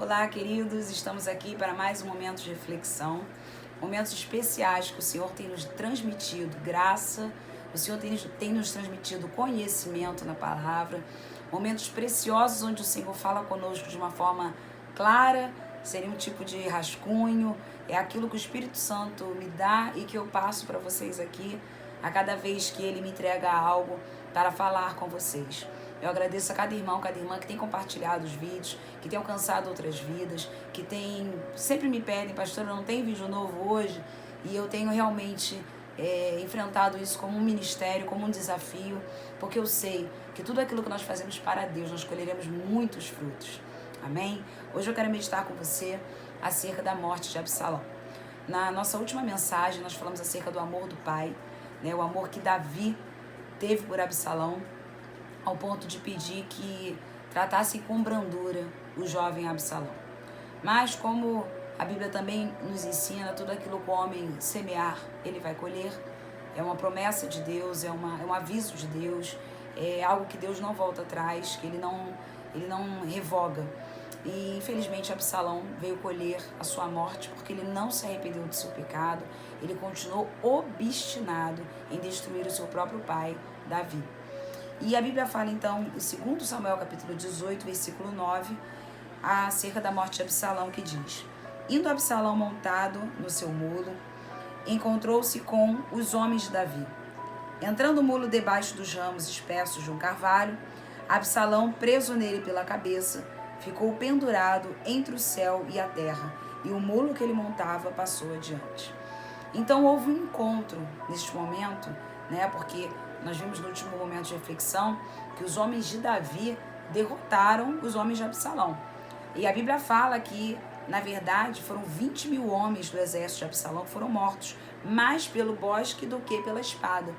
Olá, queridos, estamos aqui para mais um momento de reflexão, momentos especiais que o Senhor tem nos transmitido graça, o Senhor tem nos transmitido conhecimento na palavra, momentos preciosos onde o Senhor fala conosco de uma forma clara, seria um tipo de rascunho, é aquilo que o Espírito Santo me dá e que eu passo para vocês aqui a cada vez que Ele me entrega algo para falar com vocês. Eu agradeço a cada irmão, cada irmã que tem compartilhado os vídeos, que tem alcançado outras vidas, que sempre me pedem, pastor, não tem vídeo novo hoje? E eu tenho realmente enfrentado isso como um ministério, como um desafio, porque eu sei que tudo aquilo que nós fazemos para Deus, nós colheremos muitos frutos. Amém? Hoje eu quero meditar com você acerca da morte de Absalão. Na nossa última mensagem, nós falamos acerca do amor do pai, né? O amor que Davi teve por Absalão, ao ponto de pedir que tratassem com brandura o jovem Absalão. Mas como a Bíblia também nos ensina, tudo aquilo que o homem semear, ele vai colher. É uma promessa de Deus, é um aviso de Deus, é algo que Deus não volta atrás, que ele não revoga. E infelizmente Absalão veio colher a sua morte porque ele não se arrependeu do seu pecado, ele continuou obstinado em destruir o seu próprio pai, Davi. E a Bíblia fala então, em 2 Samuel capítulo 18, versículo 9, acerca da morte de Absalão, que diz: Indo Absalão montado no seu mulo, encontrou-se com os homens de Davi. Entrando o mulo debaixo dos ramos espessos de um carvalho, Absalão, preso nele pela cabeça, ficou pendurado entre o céu e a terra, e o mulo que ele montava passou adiante. Então houve um encontro neste momento, né? Porque nós vimos no último momento de reflexão que os homens de Davi derrotaram os homens de Absalão. E a Bíblia fala que, na verdade, foram 20 mil homens do exército de Absalão que foram mortos, mais pelo bosque do que pela espada.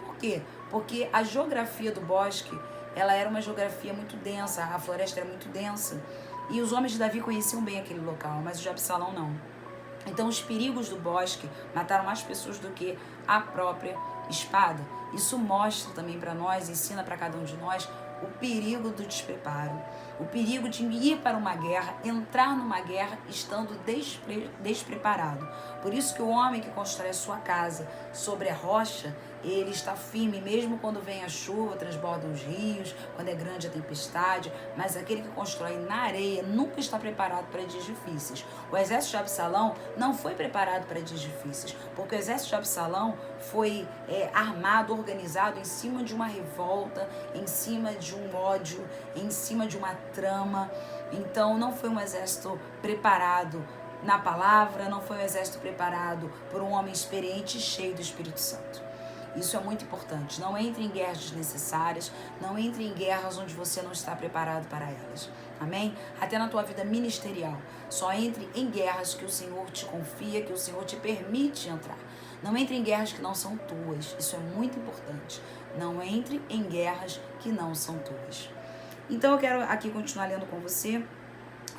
Por quê? Porque a geografia do bosque, ela era uma geografia muito densa, a floresta era muito densa. E os homens de Davi conheciam bem aquele local, mas os de Absalão não. Então os perigos do bosque mataram mais pessoas do que a própria espada. Isso mostra também para nós, ensina para cada um de nós o perigo do despreparo, o perigo de ir para uma guerra, entrar numa guerra estando despreparado. Por isso que o homem que constrói a sua casa sobre a rocha, ele está firme, mesmo quando vem a chuva, transbordam os rios, quando é grande a tempestade, mas aquele que constrói na areia nunca está preparado para dias difíceis. O exército de Absalão não foi preparado para dias difíceis, porque o exército de Absalão foi armado, organizado em cima de uma revolta, em cima de um ódio, em cima de uma trama. Então não foi um exército preparado na palavra, não foi um exército preparado por um homem experiente e cheio do Espírito Santo. Isso é muito importante. Não entre em guerras desnecessárias, não entre em guerras onde você não está preparado para elas. Amém? Até na tua vida ministerial. Só entre em guerras que o Senhor te confia, que o Senhor te permite entrar. Não entre em guerras que não são tuas. Isso é muito importante. Não entre em guerras que não são tuas. Então eu quero aqui continuar lendo com você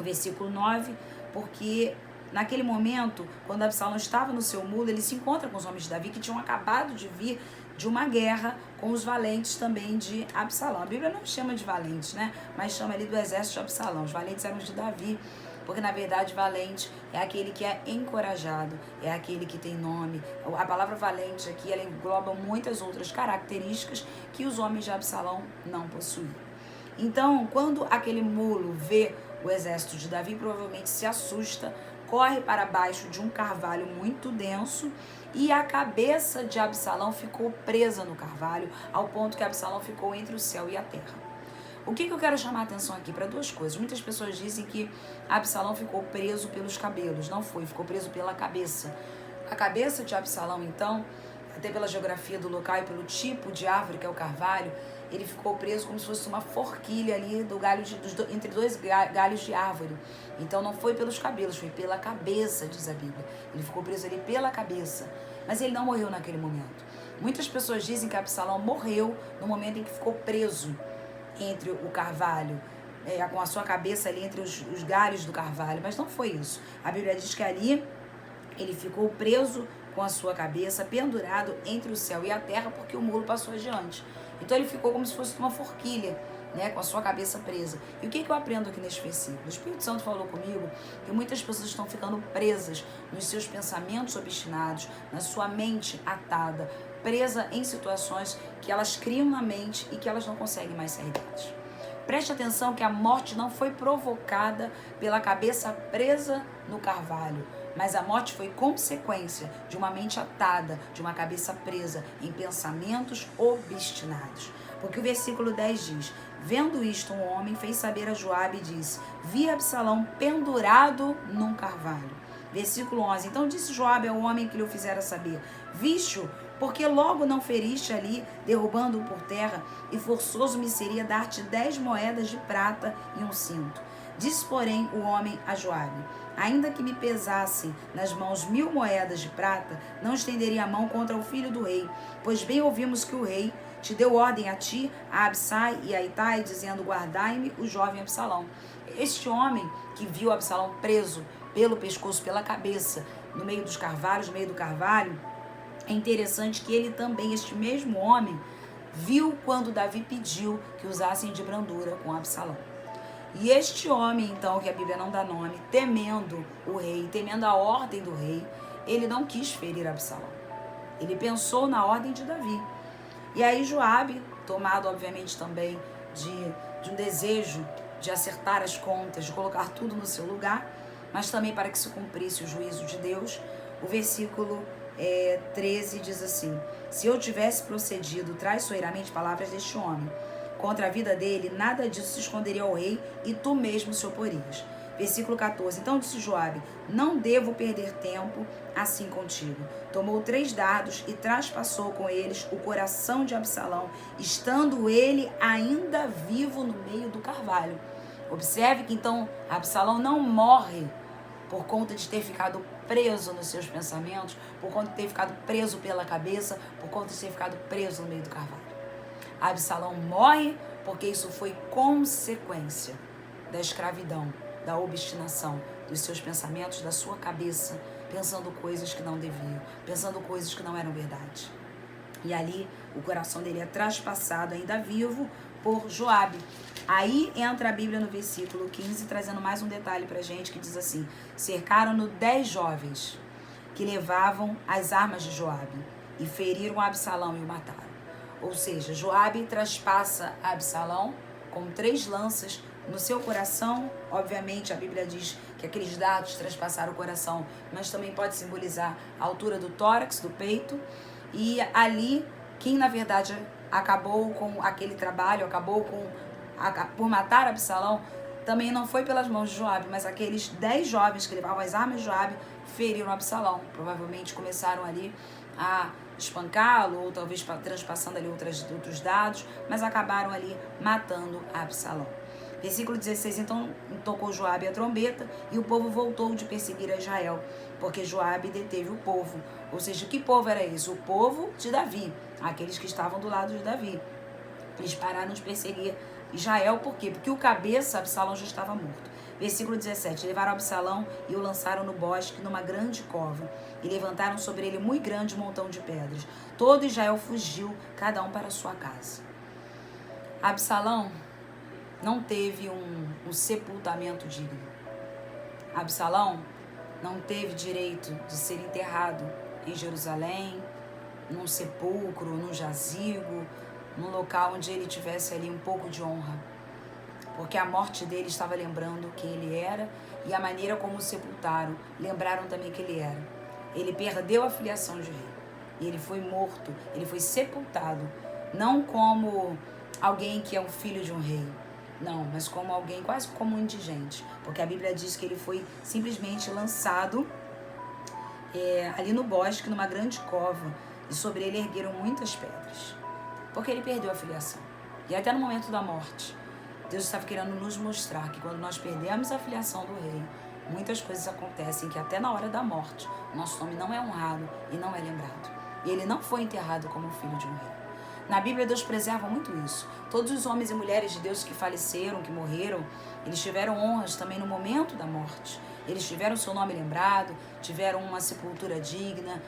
o versículo 9, porque naquele momento, quando Absalão estava no seu mulo, ele se encontra com os homens de Davi que tinham acabado de vir de uma guerra com os valentes também de Absalão. A Bíblia não chama de valentes, né? Mas chama ali do exército de Absalão. Os valentes eram os de Davi, porque na verdade valente é aquele que é encorajado, é aquele que tem nome. A palavra valente aqui, ela engloba muitas outras características que os homens de Absalão não possuíam. Então, quando aquele mulo vê o exército de Davi, provavelmente se assusta, corre para baixo de um carvalho muito denso e a cabeça de Absalão ficou presa no carvalho, ao ponto que Absalão ficou entre o céu e a terra. O que eu quero chamar a atenção aqui para duas coisas. Muitas pessoas dizem que Absalão ficou preso pelos cabelos. Não foi, ficou preso pela cabeça. A cabeça de Absalão, então, até pela geografia do local e pelo tipo de árvore que é o carvalho, ele ficou preso como se fosse uma forquilha ali entre dois galhos de árvore. Então não foi pelos cabelos, foi pela cabeça, diz a Bíblia. Ele ficou preso ali pela cabeça, mas ele não morreu naquele momento. Muitas pessoas dizem que Absalão morreu no momento em que ficou preso entre o carvalho, com a sua cabeça ali entre os galhos do carvalho, mas não foi isso. A Bíblia diz que ali ele ficou preso com a sua cabeça, pendurado entre o céu e a terra, porque o mulo passou adiante. Então ele ficou como se fosse uma forquilha né, com a sua cabeça presa. E o que eu aprendo aqui neste versículo? O Espírito Santo falou comigo que muitas pessoas estão ficando presas nos seus pensamentos obstinados, na sua mente atada, presa em situações que elas criam na mente e que elas não conseguem mais sair delas. Preste atenção que a morte não foi provocada pela cabeça presa no carvalho, mas a morte foi consequência de uma mente atada, de uma cabeça presa em pensamentos obstinados. Porque o versículo 10 diz: vendo isto, um homem fez saber a Joabe e disse: vi Absalão pendurado num carvalho. Versículo 11: então disse Joabe ao homem que lhe o fizera saber: viste-o, porque logo não feriste ali, derrubando-o por terra, e forçoso me seria dar-te 10 moedas de prata e um cinto. Disse, porém, o homem a Joabe: ainda que me pesassem nas mãos 1000 moedas de prata, não estenderia a mão contra o filho do rei, pois bem ouvimos que o rei te deu ordem a ti, a Absai e a Itai, dizendo: guardai-me o jovem Absalão. Este homem que viu Absalão preso pelo pescoço, pela cabeça, no meio dos carvalhos, no meio do carvalho, é interessante que ele também, este mesmo homem, viu quando Davi pediu que usassem de brandura com Absalão. E este homem, então, que a Bíblia não dá nome, temendo o rei, temendo a ordem do rei, ele não quis ferir Absalão. Ele pensou na ordem de Davi. E aí Joabe, tomado obviamente também de um desejo de acertar as contas, de colocar tudo no seu lugar, mas também para que se cumprisse o juízo de Deus, o versículo 13 diz assim: se eu tivesse procedido traiçoeiramente, palavras deste homem, contra a vida dele, nada disso se esconderia ao rei, e tu mesmo se oporias. Versículo 14: então disse Joabe: não devo perder tempo assim contigo. Tomou 3 dardos e traspassou com eles o coração de Absalão, estando ele ainda vivo no meio do carvalho. Observe que então Absalão não morre por conta de ter ficado preso nos seus pensamentos, por conta de ter ficado preso pela cabeça, por conta de ter ficado preso no meio do carvalho. Absalão morre porque isso foi consequência da escravidão, da obstinação, dos seus pensamentos, da sua cabeça, pensando coisas que não deviam, pensando coisas que não eram verdade. E ali o coração dele é traspassado, ainda vivo, por Joabe. Aí entra a Bíblia no versículo 15, trazendo mais um detalhe pra gente, que diz assim: cercaram-no 10 jovens que levavam as armas de Joabe e feriram Absalão e o mataram. Ou seja, Joabe traspassa Absalão com 3 lanças no seu coração. Obviamente a Bíblia diz que aqueles dardos traspassaram o coração, mas também pode simbolizar a altura do tórax, do peito. E ali, quem na verdade acabou com aquele trabalho, por matar Absalão, também não foi pelas mãos de Joabe, mas aqueles 10 jovens que levavam as armas de Joabe feriram Absalão. Provavelmente começaram ali a espancá-lo, ou talvez transpassando ali outros dados, mas acabaram ali matando Absalão. Versículo 16: então tocou Joabe a trombeta, e o povo voltou de perseguir a Israel, porque Joabe deteve o povo. Ou seja, que povo era esse? O povo de Davi, aqueles que estavam do lado de Davi. Eles pararam de perseguir Israel, por quê? Porque o cabeça, Absalão, já estava morto. Versículo 17: levaram Absalão e o lançaram no bosque, numa grande cova, e levantaram sobre ele muito grande montão de pedras. Todo Israel fugiu, cada um para a sua casa. Absalão não teve um sepultamento digno. Absalão não teve direito de ser enterrado em Jerusalém, num sepulcro, num jazigo, num local onde ele tivesse ali um pouco de honra. Porque a morte dele estava lembrando quem ele era, e a maneira como o sepultaram lembraram também quem ele era. Ele perdeu a filiação de rei. E ele foi morto, ele foi sepultado, não como alguém que é um filho de um rei, não, mas como alguém quase como um indigente. Porque a Bíblia diz que ele foi simplesmente lançado ali no bosque, numa grande cova, e sobre ele ergueram muitas pedras. Porque ele perdeu a filiação. E até no momento da morte, Deus estava querendo nos mostrar que quando nós perdemos a filiação do rei, muitas coisas acontecem que até na hora da morte, o nosso nome não é honrado e não é lembrado. E ele não foi enterrado como filho de um rei. Na Bíblia, Deus preserva muito isso. Todos os homens e mulheres de Deus que faleceram, que morreram, eles tiveram honras também no momento da morte. Eles tiveram seu nome lembrado, tiveram uma sepultura digna,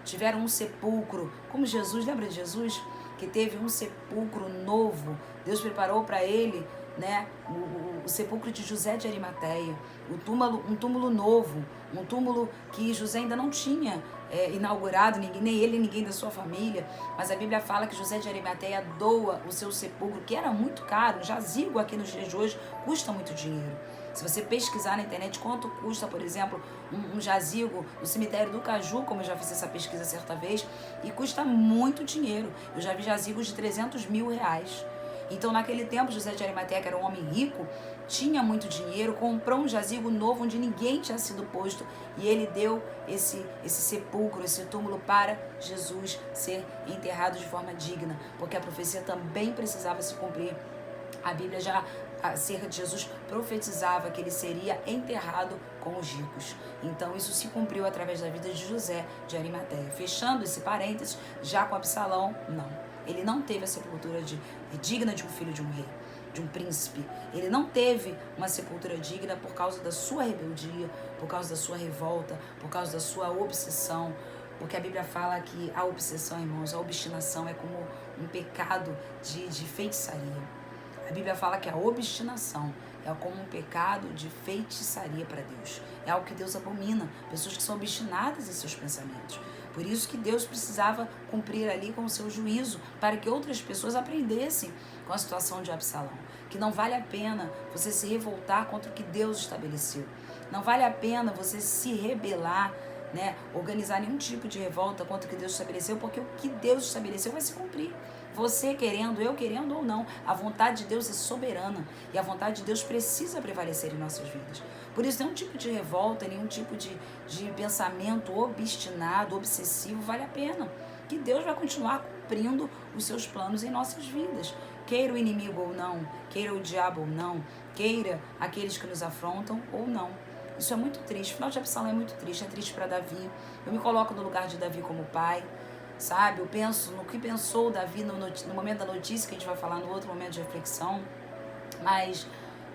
tiveram um sepulcro. Como Jesus, lembra de Jesus? Que porque teve um sepulcro novo. Deus preparou para ele, né, o sepulcro de José de Arimateia, um túmulo novo, um túmulo que José ainda não tinha inaugurado, nem ele, ninguém da sua família, mas a Bíblia fala que José de Arimateia doa o seu sepulcro, que era muito caro. Um jazigo aqui nos dias de hoje custa muito dinheiro. Se você pesquisar na internet quanto custa, por exemplo, um jazigo no cemitério do Caju, como eu já fiz essa pesquisa certa vez, e custa muito dinheiro. Eu já vi jazigos de 300 mil reais. Então, naquele tempo, José de Arimateia, que era um homem rico, tinha muito dinheiro, comprou um jazigo novo onde ninguém tinha sido posto, e ele deu esse sepulcro, esse túmulo para Jesus ser enterrado de forma digna, porque a profecia também precisava se cumprir. A Bíblia já, acerca de Jesus, profetizava que ele seria enterrado com os ricos. Então isso se cumpriu através da vida de José de Arimateia. Fechando esse parênteses, já com Absalão, não. Ele não teve a sepultura digna de um filho de um rei, de um príncipe. Ele não teve uma sepultura digna por causa da sua rebeldia, por causa da sua revolta, por causa da sua obsessão. Porque a Bíblia fala que a obsessão, irmãos, a obstinação é como um pecado de feitiçaria. A Bíblia fala que a obstinação é como um pecado de feitiçaria para Deus. É algo que Deus abomina, pessoas que são obstinadas em seus pensamentos. Por isso que Deus precisava cumprir ali com o seu juízo, para que outras pessoas aprendessem com a situação de Absalão. Que não vale a pena você se revoltar contra o que Deus estabeleceu. Não vale a pena você se rebelar, né? Organizar nenhum tipo de revolta contra o que Deus estabeleceu, porque o que Deus estabeleceu vai se cumprir. Você querendo, eu querendo ou não, a vontade de Deus é soberana e a vontade de Deus precisa prevalecer em nossas vidas. Por isso, nenhum tipo de revolta, nenhum tipo de pensamento obstinado, obsessivo vale a pena. Que Deus vai continuar cumprindo os seus planos em nossas vidas. Queira o inimigo ou não, queira o diabo ou não, queira aqueles que nos afrontam ou não. Isso é muito triste. O final de Absalão é muito triste. É triste para Davi. Eu me coloco no lugar de Davi como pai, sabe? Eu penso no que pensou Davi no momento da notícia, que a gente vai falar no outro momento de reflexão. Mas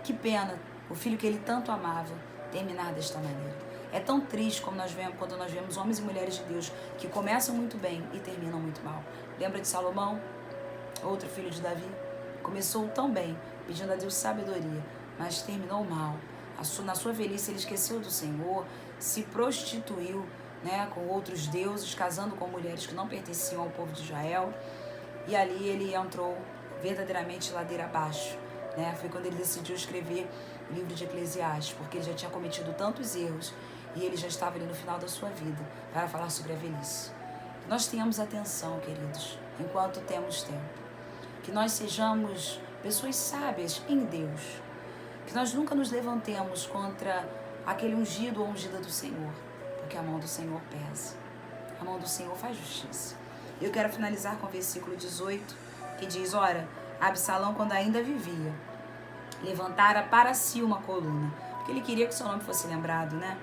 que pena o filho que ele tanto amava terminar desta maneira. É tão triste como quando nós vemos homens e mulheres de Deus que começam muito bem e terminam muito mal. Lembra de Salomão? Outro filho de Davi? Começou tão bem, pedindo a Deus sabedoria, mas terminou mal. Na sua velhice ele esqueceu do Senhor, se prostituiu, né, com outros deuses, casando com mulheres que não pertenciam ao povo de Israel. E ali ele entrou verdadeiramente ladeira abaixo. Né? Foi quando ele decidiu escrever o livro de Eclesiastes, porque ele já tinha cometido tantos erros e ele já estava ali no final da sua vida para falar sobre a velhice. Que nós tenhamos atenção, queridos, enquanto temos tempo. Que nós sejamos pessoas sábias em Deus. Que nós nunca nos levantemos contra aquele ungido ou ungida do Senhor, porque a mão do Senhor pesa. A mão do Senhor faz justiça. Eu quero finalizar com o versículo 18, que diz: ora, Absalão, quando ainda vivia, levantara para si uma coluna, porque ele queria que seu nome fosse lembrado, né?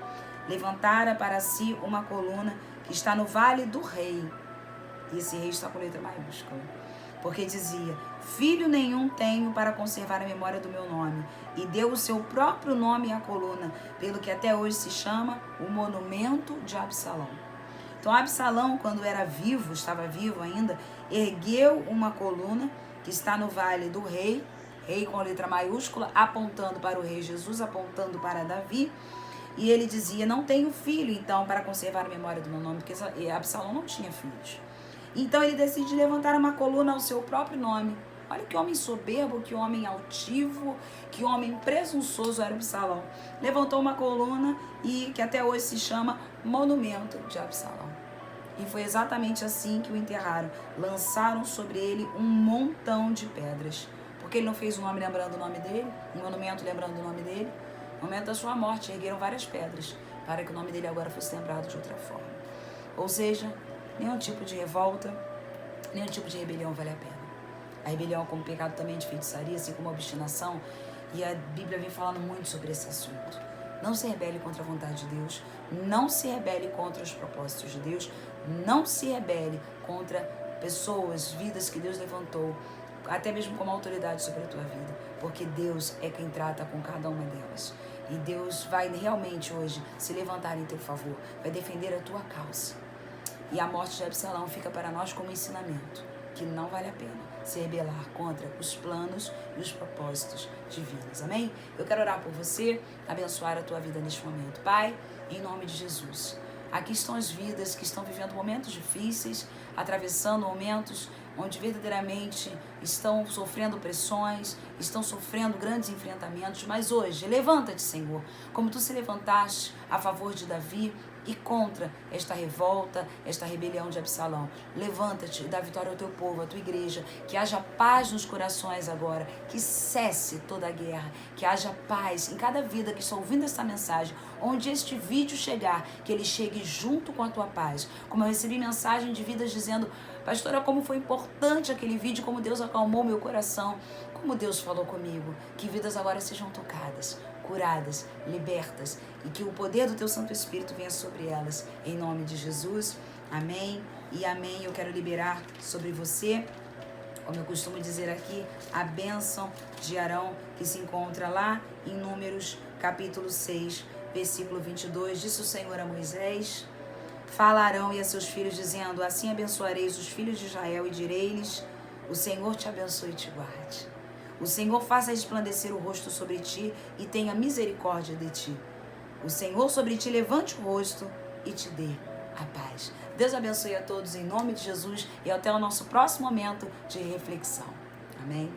Levantara para si uma coluna que está no vale do rei. E esse rei está com letra maiúscula. Porque dizia: filho nenhum tenho para conservar a memória do meu nome. E deu o seu próprio nome à coluna, pelo que até hoje se chama o monumento de Absalão. Então Absalão, quando era vivo, estava vivo ainda, ergueu uma coluna que está no vale do rei, rei com letra maiúscula, apontando para o rei Jesus, apontando para Davi. E ele dizia: não tenho filho, então, para conservar a memória do meu nome, porque Absalão não tinha filhos. Então ele decide levantar uma coluna ao seu próprio nome. Olha que homem soberbo, que homem altivo, que homem presunçoso era Absalão. Levantou uma coluna e que até hoje se chama Monumento de Absalão. E foi exatamente assim que o enterraram. Lançaram sobre ele um montão de pedras. Porque ele não fez um nome lembrando o nome dele, um monumento lembrando o nome dele. No momento da sua morte, ergueram várias pedras para que o nome dele agora fosse lembrado de outra forma. Ou seja, nenhum tipo de revolta, nenhum tipo de rebelião vale a pena. A rebelião como pecado também de feitiçaria, assim como a obstinação. E a Bíblia vem falando muito sobre esse assunto. Não se rebele contra a vontade de Deus. Não se rebele contra os propósitos de Deus. Não se rebele contra pessoas, vidas que Deus levantou, até mesmo como autoridade sobre a tua vida. Porque Deus é quem trata com cada uma delas. E Deus vai realmente hoje se levantar em teu favor. Vai defender a tua causa. E a morte de Absalão fica para nós como ensinamento. que não vale a pena se rebelar contra os planos e os propósitos divinos. Amém? Eu quero orar por você, abençoar a tua vida neste momento. Pai, em nome de Jesus. Aqui estão as vidas que estão vivendo momentos difíceis, atravessando momentos onde verdadeiramente estão sofrendo pressões, estão sofrendo grandes enfrentamentos, mas hoje, levanta-te, Senhor, como tu se levantaste a favor de Davi e contra esta revolta, esta rebelião de Absalão. Levanta-te e dá vitória ao teu povo, à tua igreja, que haja paz nos corações agora, que cesse toda a guerra, que haja paz em cada vida que está ouvindo essa mensagem, onde este vídeo chegar, que ele chegue junto com a tua paz. Como eu recebi mensagem de vidas dizendo: pastora, como foi importante aquele vídeo, como Deus acalmou meu coração, como Deus falou comigo, que vidas agora sejam tocadas, curadas, libertas, e que o poder do teu Santo Espírito venha sobre elas, em nome de Jesus. Amém e amém. Eu quero liberar sobre você, como eu costumo dizer aqui, a bênção de Arão, que se encontra lá em Números capítulo 6, versículo 22. Disse o Senhor a Moisés: fala a Arão e a seus filhos, dizendo: assim abençoareis os filhos de Israel e direi-lhes: o Senhor te abençoe e te guarde. O Senhor faça resplandecer o rosto sobre ti e tenha misericórdia de ti. O Senhor sobre ti levante o rosto e te dê a paz. Deus abençoe a todos em nome de Jesus e até o nosso próximo momento de reflexão. Amém?